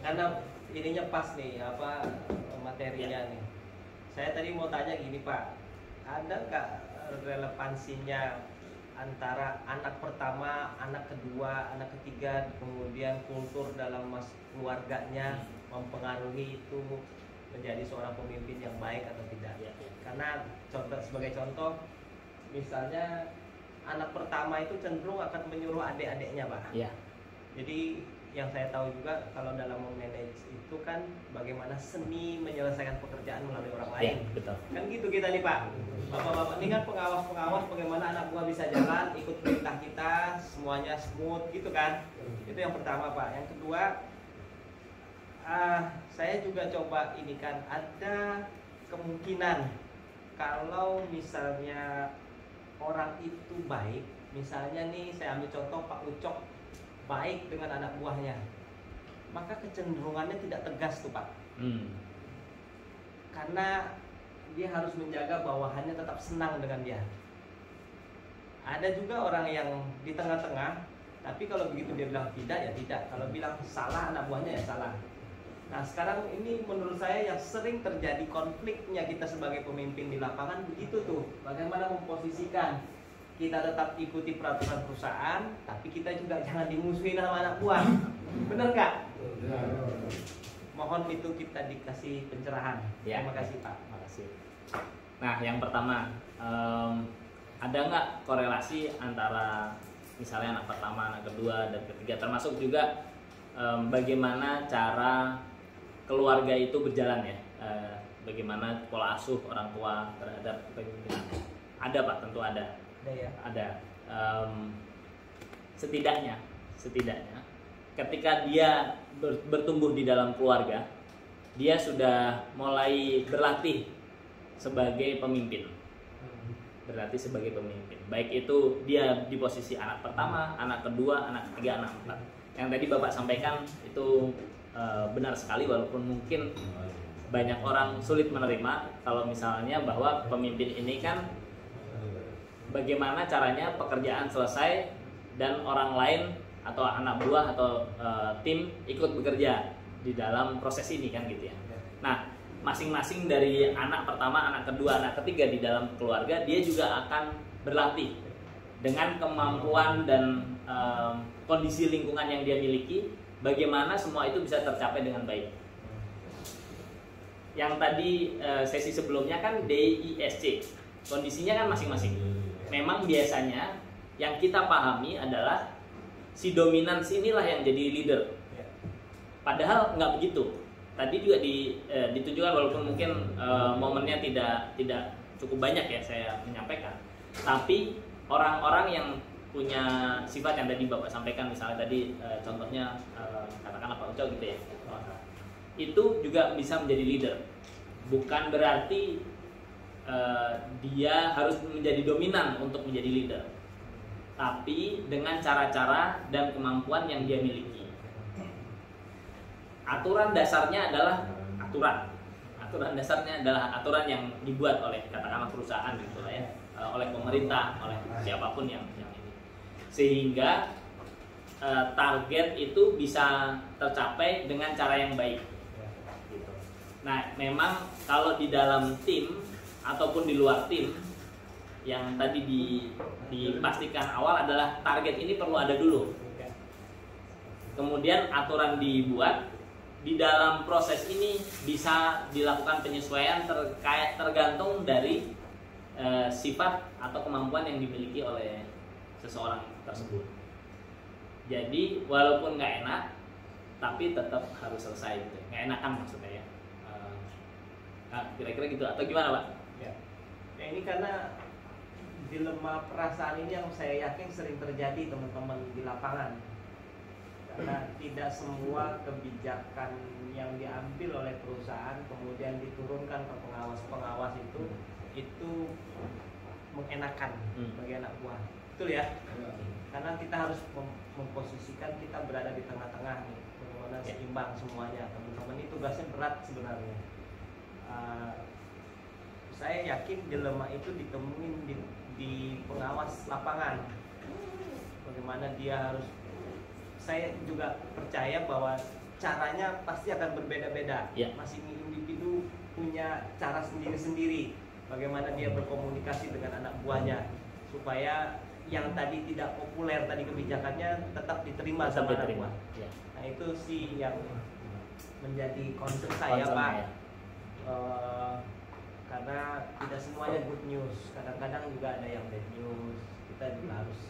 karena ininya pas nih apa materinya nih. Saya tadi mau tanya gini Pak, ada nggak relevansinya antara anak pertama, anak kedua, anak ketiga, kemudian kultur dalam keluarganya mempengaruhi itu menjadi seorang pemimpin yang baik atau tidak? Karena sebagai contoh, misalnya anak pertama itu cenderung akan menyuruh adik-adiknya Pak. Jadi yang saya tahu juga kalau dalam memanage itu kan bagaimana seni menyelesaikan pekerjaan melalui orang lain. Betul. Kan gitu kita nih Pak. Bapak-bapak ini kan pengawas-pengawas bagaimana anak buah bisa jalan, ikut perintah kita, semuanya smooth gitu kan. Itu yang pertama Pak. Yang kedua, saya juga coba ini kan ada kemungkinan kalau misalnya orang itu baik, misalnya nih saya ambil contoh Pak Ucok baik dengan anak buahnya, maka kecenderungannya tidak tegas tuh Pak. Karena dia harus menjaga bawahannya tetap senang dengan dia. Ada juga orang yang di tengah-tengah, tapi kalau begitu dia bilang tidak ya tidak, kalau bilang salah anak buahnya ya salah. Nah sekarang ini menurut saya yang sering terjadi konfliknya kita sebagai pemimpin di lapangan begitu tuh, bagaimana memposisikan kita tetap ikuti peraturan perusahaan, tapi kita juga jangan dimusuhin sama anak buah. Bener nggak? Mohon itu kita dikasih pencerahan. Terima kasih Pak. Makasih. Nah, yang pertama, ada nggak korelasi antara misalnya anak pertama, anak kedua, dan ketiga, termasuk juga bagaimana cara keluarga itu berjalan ya, bagaimana pola asuh orang tua terhadap pemimpinan. Ada Pak, tentu ada. Ada. Setidaknya ketika dia bertumbuh di dalam keluarga, dia sudah mulai berlatih sebagai pemimpin. Baik itu dia di posisi anak pertama, anak kedua, anak ketiga, anak keempat. Yang tadi Bapak sampaikan itu benar sekali, walaupun mungkin banyak orang sulit menerima kalau misalnya bahwa pemimpin ini kan bagaimana caranya pekerjaan selesai dan orang lain atau anak buah atau tim ikut bekerja di dalam proses ini kan gitu ya. Nah, masing-masing dari anak pertama, anak kedua, anak ketiga di dalam keluarga dia juga akan berlatih dengan kemampuan dan kondisi lingkungan yang dia miliki, bagaimana semua itu bisa tercapai dengan baik. Yang tadi sesi sebelumnya kan DISC, kondisinya kan masing-masing. Memang biasanya yang kita pahami adalah si dominans inilah yang jadi leader. Padahal nggak begitu. Tadi juga ditunjukkan, walaupun mungkin momennya tidak cukup banyak ya saya menyampaikan. Tapi orang-orang yang punya sifat yang tadi Bapak sampaikan, misalnya tadi contohnya katakanlah Pak Ucok gitu ya, itu juga bisa menjadi leader. Bukan berarti dia harus menjadi dominan untuk menjadi leader, tapi dengan cara-cara dan kemampuan yang dia miliki. Aturan dasarnya adalah aturan yang dibuat oleh katakanlah perusahaan gitu lah ya, oleh pemerintah, oleh siapapun yang ini, sehingga target itu bisa tercapai dengan cara yang baik. Nah, memang kalau di dalam tim ataupun di luar tim, yang tadi dipastikan awal adalah target ini perlu ada dulu. Kemudian aturan dibuat, di dalam proses ini bisa dilakukan penyesuaian tergantung dari sifat atau kemampuan yang dimiliki oleh seseorang tersebut. Jadi walaupun nggak enak, tapi tetap harus selesai gitu. Nggak enakan maksudnya ya. Kira-kira gitu atau gimana Pak? Ya ini karena dilema perasaan ini yang saya yakin sering terjadi teman-teman di lapangan, karena tidak semua kebijakan yang diambil oleh perusahaan kemudian diturunkan ke pengawas-pengawas itu mengenakan bagi anak buah, betul ya? Karena kita harus memposisikan kita berada di tengah-tengah nih, bagaimana seimbang semuanya. Teman-teman ini tugasnya berat sebenarnya. Saya yakin dilema itu ditemuin di pengawas lapangan. Bagaimana dia harus, saya juga percaya bahwa caranya pasti akan berbeda-beda. Ya. Masing individu punya cara sendiri-sendiri bagaimana dia berkomunikasi dengan anak buahnya supaya yang tadi tidak populer tadi kebijakannya tetap diterima Tetap sama anak diterima. buah. Ya. Nah itu sih yang menjadi concern saya Concern, Pak. ya. Karena tidak semuanya good news, kadang-kadang juga ada yang bad news, kita juga harus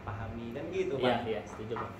pahami dan gitu Pak. Iya, setuju Pak.